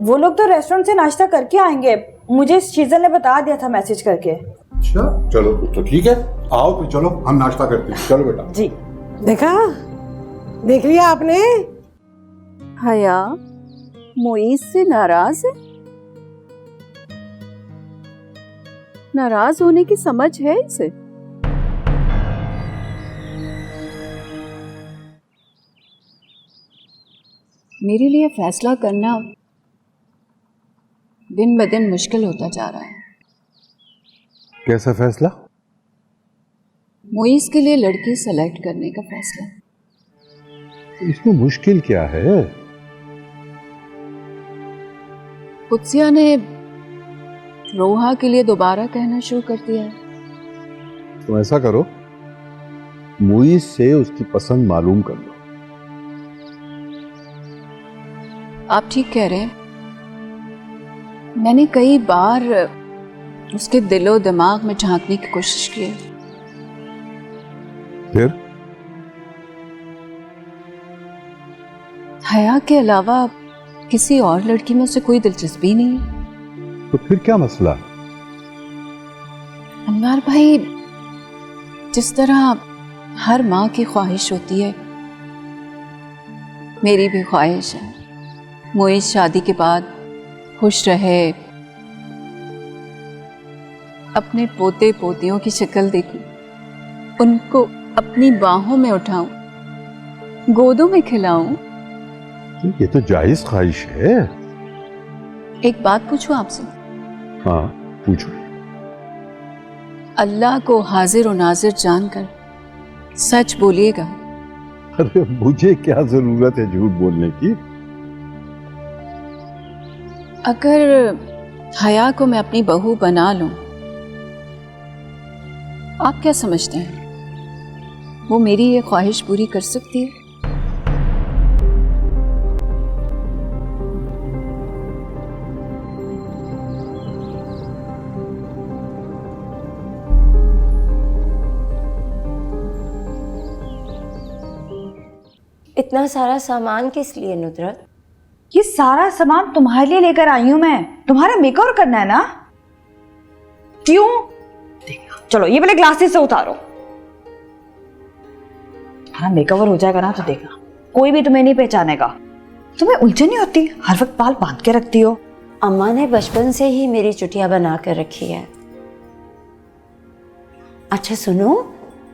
वो लोग तो रेस्टोरेंट से नाश्ता करके आएंगे, मुझे शीजल ने बता दिया था मैसेज करके। अच्छा चलो तो ठीक है, आओ फिर चलो हम नाश्ता करते हैं। चलो बेटा। जी। देखा, देख लिया आपने? हया मोईज से नाराज है? नाराज होने की समझ है इसे? मेरे लिए फैसला करना दिन ब दिन मुश्किल होता जा रहा है। कैसा फैसला? मोईज के लिए लड़की सेलेक्ट करने का फैसला। इसमें मुश्किल क्या है? कुत्सिया ने रोहा के लिए दोबारा कहना शुरू कर दिया है। तो ऐसा करो, मुईज से उसकी पसंद मालूम कर लो। आप ठीक कह रहे हैं। मैंने कई बार उसके दिलो दिमाग में झांकने की कोशिश की है। फिर? हया के अलावा किसी और लड़की में उसे कोई दिलचस्पी नहीं है। तो फिर क्या मसला? अनवर भाई, जिस तरह हर माँ की ख्वाहिश होती है, मेरी भी ख्वाहिश है मोईज शादी के बाद खुश रहे, अपने पोते पोतियों की शक्ल देखूं, उनको अपनी बाहों में उठाऊं, गोदों में खिलाऊं। ये तो जायज ख्वाहिश है। एक बात पूछूं आपसे? हाँ पूछो। अल्लाह को हाजिर और नाजिर जानकर सच बोलिएगा। अरे मुझे क्या जरूरत है झूठ बोलने की? अगर हया को मैं अपनी बहू बना लूं, आप क्या समझते हैं वो मेरी ये ख्वाहिश पूरी कर सकती है? इतना सारा सामान किस लिए नुसरत? ये सारा सामान तुम्हारे लिए लेकर आई हूं मैं। तुम्हारा मेकओवर करना है ना? क्यों? देखना, चलो ये पहले ग्लासेस से उतारो। हाँ मेकओवर हो जाएगा ना तो देखना कोई भी तुम्हें नहीं पहचानेगा। तुम्हें उलझन नहीं होती? हर वक्त बाल बांध के रखती हो। अम्मा ने बचपन से ही मेरी चुटिया बना कर रखी है। अच्छा सुनो,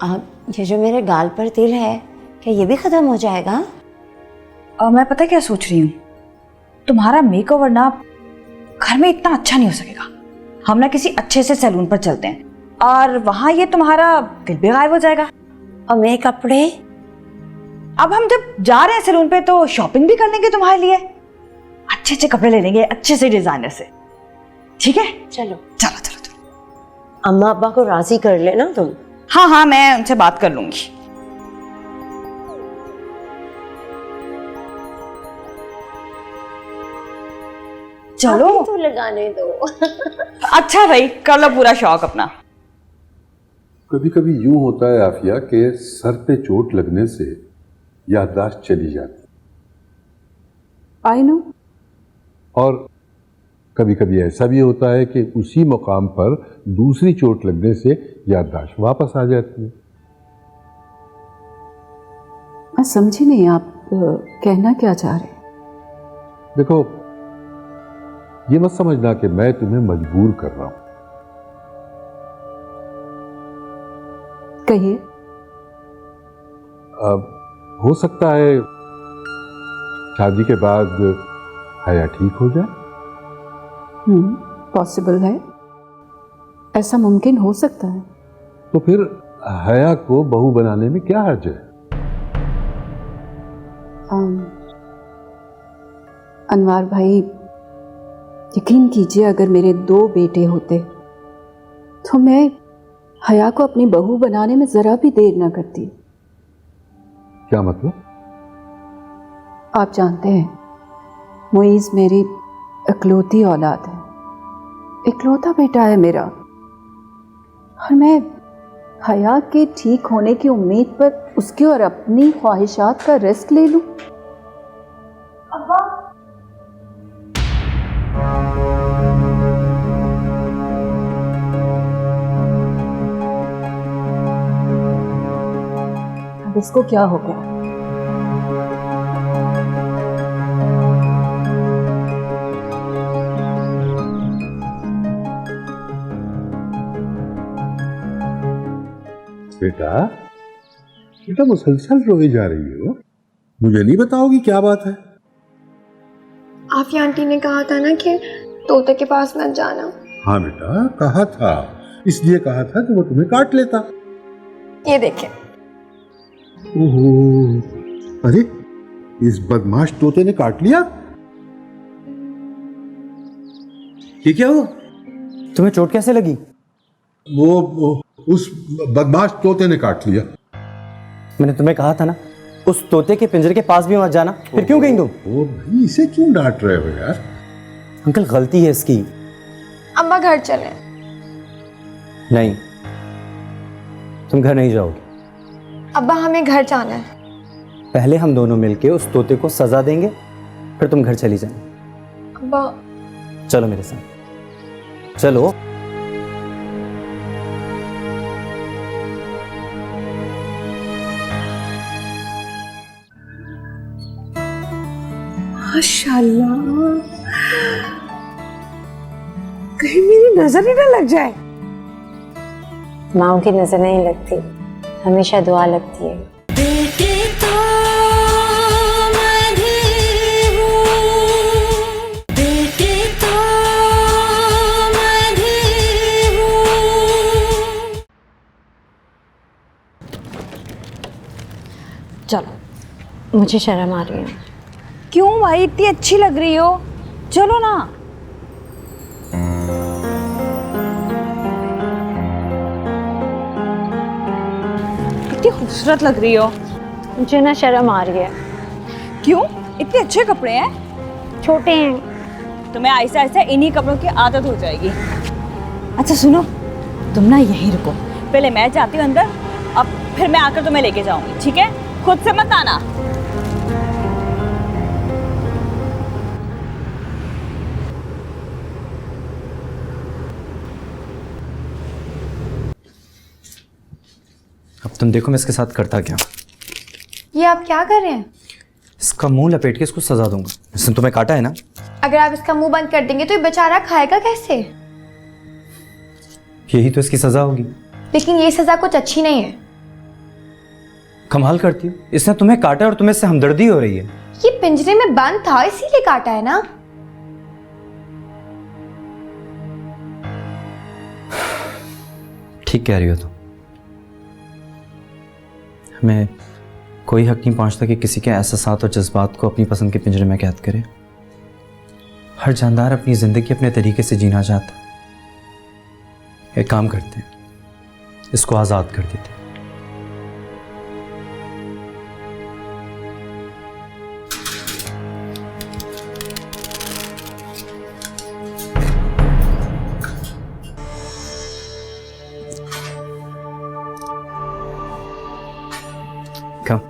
अब ये जो मेरे गाल पर तिल है, क्या ये भी खत्म हो जाएगा? और मैं पता क्या सोच रही हूँ, तुम्हारा मेकओवर ना घर में इतना अच्छा नहीं हो सकेगा। हम ना किसी अच्छे से सैलून पर चलते हैं और वहां ये तुम्हारा दिल भी गायब हो जाएगा। और मेरे कपड़े? अब हम जब जा रहे हैं सैलून पे तो शॉपिंग भी कर लेंगे तुम्हारे लिए, अच्छे अच्छे कपड़े ले लेंगे अच्छे से डिजाइनर से। ठीक है चलो चलो चलो चलो। अम्मा अब्बा को राजी कर लेना तुम। हाँ हाँ मैं उनसे बात कर लूंगी। चलो तो लगाने दो। अच्छा भाई कर लो पूरा शौक अपना। कभी कभी यूं होता है आफिया कि सर पे चोट लगने से याददाश्त चली जाती, आई नो। और कभी कभी ऐसा भी होता है कि उसी मुकाम पर दूसरी चोट लगने से याददाश्त वापस आ जाती है। मैं समझी नहीं आप कहना क्या चाह रहे हैं। देखो, ये मत समझना कि मैं तुम्हें मजबूर कर रहा हूं। कहिए। अब हो सकता है शादी के बाद हया ठीक हो जाए। पॉसिबल है, ऐसा मुमकिन हो सकता है। तो फिर हया को बहू बनाने में क्या हर्ज है? अनवर भाई, यकीन कीजिए अगर मेरे 2 बेटे होते तो मैं हया को अपनी बहू बनाने में जरा भी देर ना करती। क्या मतलब? आप जानते हैं मुईज मेरी इकलौती औलाद है, इकलौता बेटा है मेरा, और मैं हया के ठीक होने की उम्मीद पर उसके और अपनी ख्वाहिशात का रिस्क ले लूं। इसको क्या हो गया? बेटा, बेटा मुसलसल रोए जा रही हो, मुझे नहीं बताओगी क्या बात है? आफिया आंटी ने कहा था ना कि तोते के पास मत जाना। हाँ बेटा, कहा था, इसलिए कहा था कि वो तुम्हें काट लेता। ये देखें। ओहो, अरे इस बदमाश तोते ने काट लिया। ये क्या हुआ? तुम्हें चोट कैसे लगी? वो उस बदमाश तोते ने काट लिया। मैंने तुम्हें कहा था ना, उस तोते के पिंजरे के पास भी मत जाना। फिर क्यों गई तुम? ओ भाई, इसे क्यों डांट रहे हो यार? अंकल, गलती है इसकी। अम्मा घर चलें। नहीं, तुम घर नहीं जाओगे। अब्बा हमें घर जाना है। पहले हम दोनों मिलके उस तोते को सजा देंगे, फिर तुम घर चली जाना। अब्बा चलो मेरे साथ, चलो। माशाल्लाह, कहीं मेरी नजर ही ना लग जाए। माओ की नजर नहीं लगती, हमेशा दुआ लगती है। चलो, मुझे शर्म आ रही है। क्यों भाई, इतनी अच्छी लग रही हो, चलो ना। कितनी खूबसूरत लग रही हो। मुझे ना शर्म आ रही है। क्यों, इतने अच्छे कपड़े हैं। छोटे हैं। तुम्हें ऐसा ऐसा इन्हीं कपड़ों की आदत हो जाएगी। अच्छा सुनो, तुम ना यहीं रुको, पहले मैं जाती हूँ अंदर, अब फिर मैं आकर तुम्हें लेके जाऊंगी, ठीक है? खुद से मत आना। अब तुम देखो मैं इसके साथ करता क्या। ये आप क्या कर रहे हैं? इसका मुंह लपेट के इसको सजा दूंगा। इसने तुम्हें काटा है ना? अगर आप इसका मुंह बंद कर देंगे तो ये बेचारा खाएगा कैसे? यही तो इसकी सजा होगी। लेकिन ये सजा कुछ अच्छी नहीं है। कमाल करती हो, इसने तुम्हें काटा और तुम्हें इससे हमदर्दी हो रही है। ये पिंजरे में बंद था इसीलिए काटा है ना। ठीक कह रही हो तुम। हमें कोई हक नहीं पहुंचता कि किसी के एहसासात और जज्बात को अपनी पसंद के पिंजरे में कैद करे। हर जानदार अपनी जिंदगी अपने तरीके से जीना चाहता है। एक काम करते हैं, इसको आजाद कर देते हैं। Come.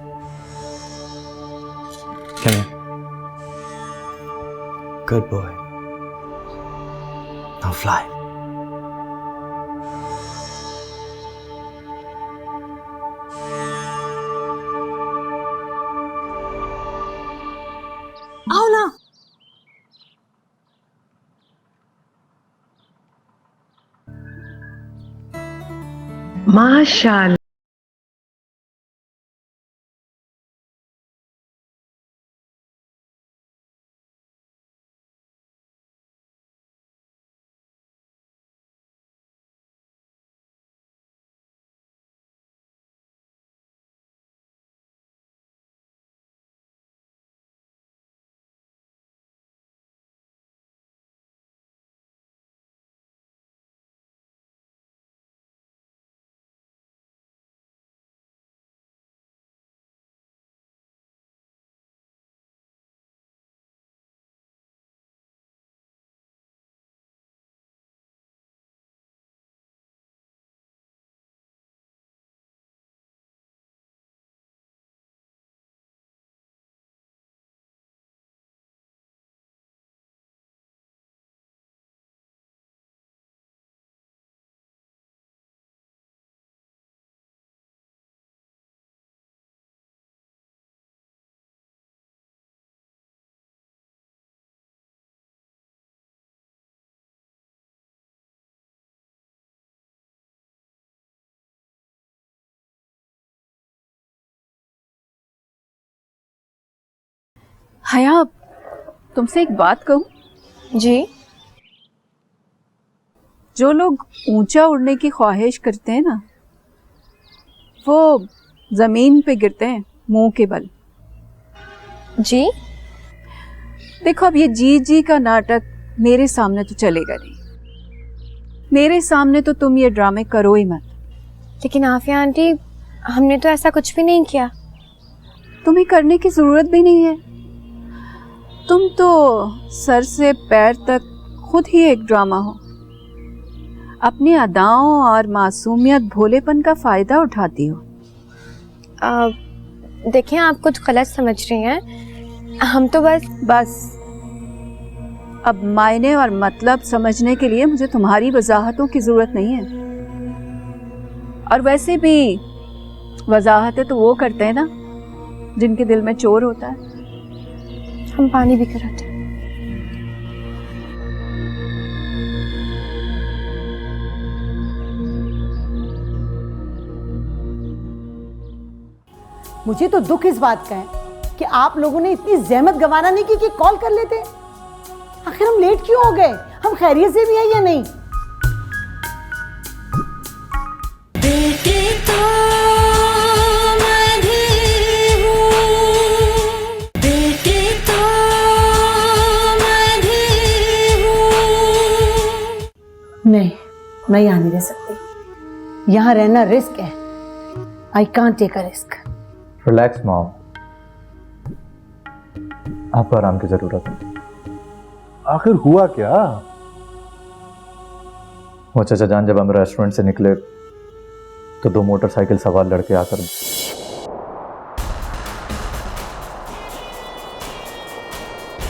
Come here. Good boy. Now fly. आओ ना। माशाल्लाह। हया, तुमसे एक बात कहूँ? जी। जो लोग ऊंचा उड़ने की ख्वाहिश करते हैं ना, वो जमीन पे गिरते हैं मुंह के बल। जी। देखो, अब ये जी जी का नाटक मेरे सामने तो चलेगा नहीं। मेरे सामने तो तुम ये ड्रामे करो ही मत। लेकिन आफिया आंटी, हमने तो ऐसा कुछ भी नहीं किया। तुम्हें करने की जरूरत भी नहीं है। तुम तो सर से पैर तक खुद ही एक ड्रामा हो। अपनी अदाओं और मासूमियत भोलेपन का फायदा उठाती हो। देखें, आप कुछ गलत समझ रही हैं। हम तो बस अब मायने और मतलब समझने के लिए मुझे तुम्हारी वजाहतों की जरूरत नहीं है। और वैसे भी वजाहतें तो वो करते हैं ना जिनके दिल में चोर होता है। हम पानी भी कर थे। मुझे तो दुख इस बात का है कि आप लोगों ने इतनी जहमत गंवाना नहीं की कि कॉल कर लेते। आखिर हम लेट क्यों हो गए? हम खैरियत से भी हैं या नहीं? नहीं, मैं यहाँ नहीं रह सकती। यहाँ रहना रिस्क है। I can't take a risk. Relax mom, आपको आराम की जरूरत है। आखिर हुआ क्या? वो चाचा जान जब हम रेस्टोरेंट से निकले तो 2 मोटरसाइकिल सवार लड़के आकर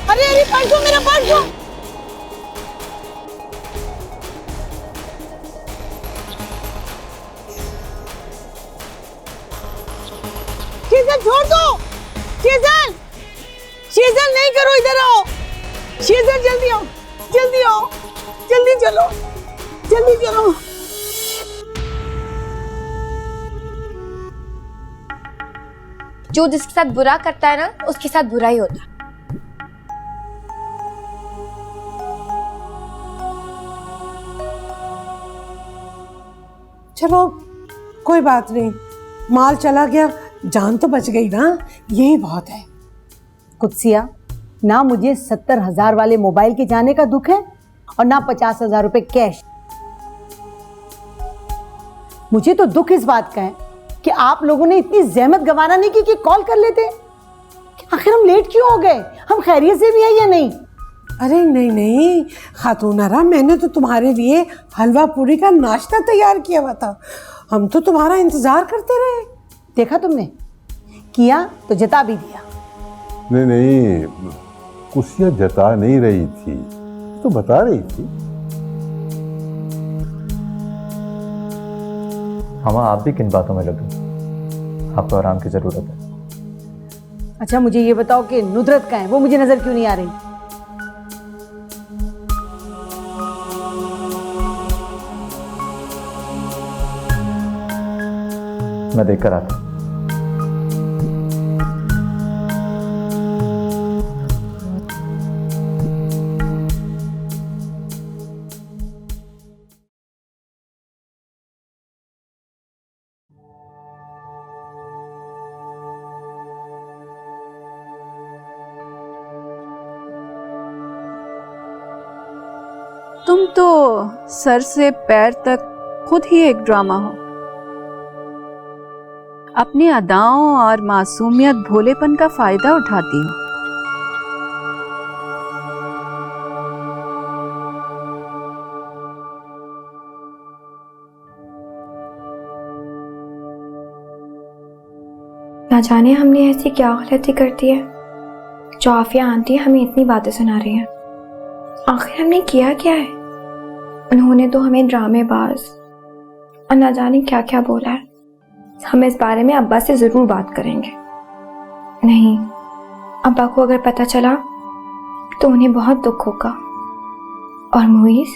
अरे अरे, पर्स दो, मेरा पर्स दो। शीजल छोड़ दो। शीजल, शीजल नहीं करो, इधर आओ। शीजल जल्दी आओ, जल्दी आओ, जल्दी चलो, जल्दी चलो। जो जिसके साथ बुरा करता है ना, उसके साथ बुरा ही होता है। चलो कोई बात नहीं, माल चला गया, जान तो बच गई ना, यही बहुत है। कुत्सिया, ना मुझे 70,000 वाले मोबाइल के जाने का दुख है और ना 50,000 रुपए कैश। मुझे तो दुख इस बात का है कि आप लोगों ने इतनी जहमत गंवाना नहीं की कि कॉल कर लेते। आखिर हम लेट क्यों हो गए? हम खैरियत से भी हैं या नहीं? अरे नहीं नहीं खातून आरा, मैंने तो तुम्हारे लिए हलवा पूरी का नाश्ता तैयार किया हुआ था। हम तो तुम्हारा इंतजार करते रहे। देखा तुमने, किया तो जता भी दिया। नहीं नहीं, कुर्सियाँ जता नहीं रही थी, तो बता रही थी। हम आप भी किन बातों में लगे? आपको आराम की जरूरत है। अच्छा मुझे ये बताओ कि नुदरत कहाँ है? वो मुझे नजर क्यों नहीं आ रही? मैं देख कर आता हूं। तुम तो सर से पैर तक खुद ही एक ड्रामा हो। अपनी अदाओं और मासूमियत भोलेपन का फायदा उठाती हो। ना जाने हमने ऐसी क्या गलती कर दी है जो आफिया आंटी हमें इतनी बातें सुना रही हैं। आखिर हमने किया क्या है? उन्होंने तो हमें ड्रामेबाज और ना जाने क्या क्या बोला है। हम इस बारे में अब्बा से जरूर बात करेंगे। नहीं, अब्बा को अगर पता चला तो उन्हें बहुत दुख होगा। और मुईस,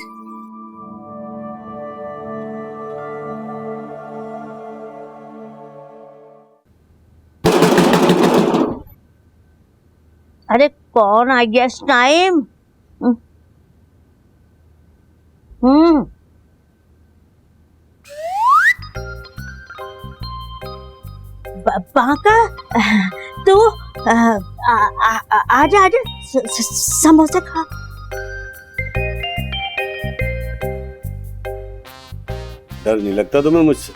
अरे कौन आ गया इस टाइम? बाका तू आजा आजा समोसा खा। डर नहीं लगता तुम्हें मुझसे?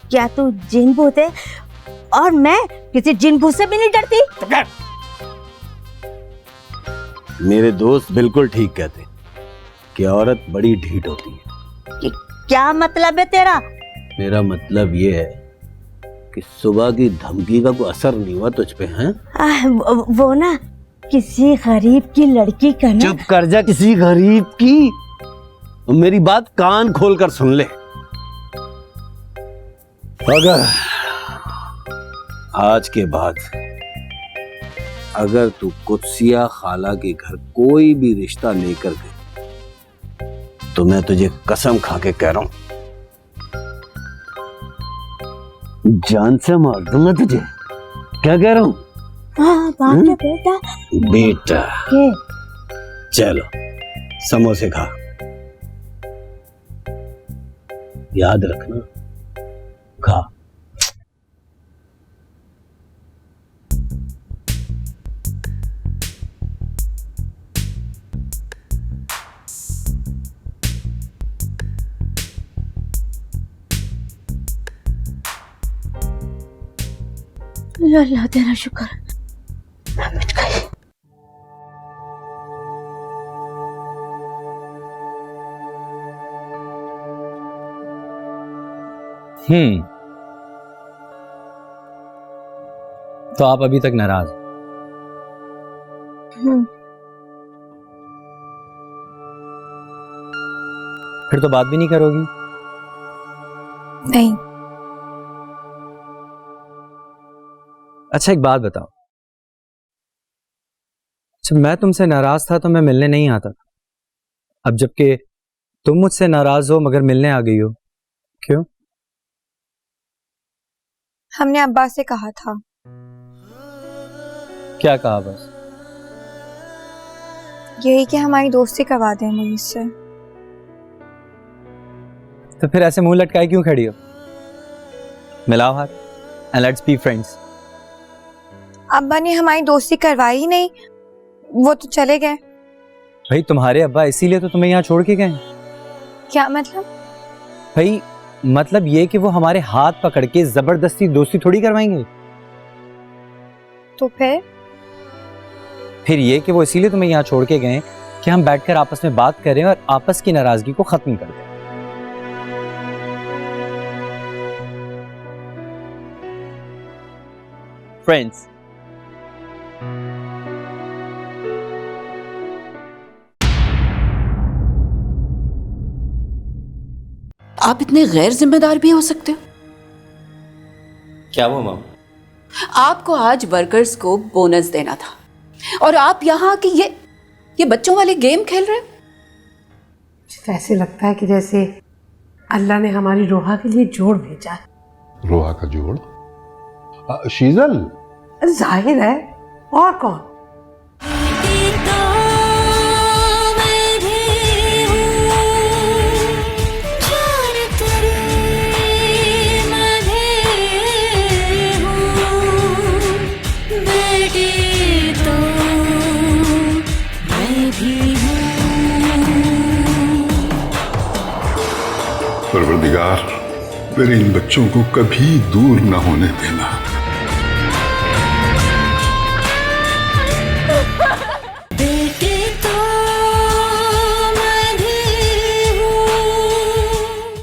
क्या तू जिन भूत है? और मैं किसी जिन भूत से भी नहीं डरती। मेरे दोस्त बिल्कुल ठीक कहते कि औरत बड़ी ढीठ होती है। क्या मतलब है तेरा? मेरा मतलब ये है कि सुबह की धमकी का कोई असर नहीं हुआ तुझ पे, हैं? वो ना किसी गरीब की लड़की का ना। चुप कर जा, किसी गरीब की। मेरी बात कान खोलकर सुन ले। अगर आज के बाद अगर तू कुत्सिया खाला के घर कोई भी रिश्ता लेकर गई तो मैं तुझे कसम खा के कह रहा हूं, जान से मार दूंगा तुझे। क्या कह रहा हूं? हाँ बाप रे बेटा। बेटा के? चलो समोसे खा, याद रखना। खा। अल्लाह तेरा शुक्र, मैं बच गई। तो आप अभी तक नाराज? फिर तो बात भी नहीं करोगी? नहीं। अच्छा एक बात बताओ, जब मैं तुमसे नाराज था तो मैं मिलने नहीं आता था, अब जबकि तुम मुझसे नाराज हो मगर मिलने आ गई हो, क्यों? हमने अब्बा से कहा था। क्या कहा? बस यही कि हमारी दोस्ती करवा दें मुझ से। तो फिर ऐसे मुंह लटकाए क्यों खड़ी हो? मिलाओ हाथ एंड लेट्स बी फ्रेंड्स। अब्बा ने हमारी दोस्ती करवाई ही नहीं, वो तो चले गए। भाई तुम्हारे अब्बा इसीलिए तो तुम्हें यहाँ छोड़ के गए। क्या मतलब? भाई मतलब ये कि वो हमारे हाथ पकड़ के जबरदस्ती दोस्ती थोड़ी करवाएंगे। तो फिर ये कि वो इसीलिए तुम्हें यहाँ छोड़ के गए कि हम बैठकर आपस में बात करें और आपस की नाराजगी को खत्म कर दें। फ्रेंड्स, आप इतने गैर जिम्मेदार भी हो सकते हो? क्या वो माम? आपको आज वर्कर्स को बोनस देना था और आप यहाँ की ये बच्चों वाले गेम खेल रहे हो। तो ऐसे लगता है कि जैसे अल्लाह ने हमारी रोहा के लिए जोड़ भेजा है। रोहा का जोड़? शीजल? जाहिर है, और कौन? परवरदिगार, मेरे इन बच्चों को कभी दूर न होने देना।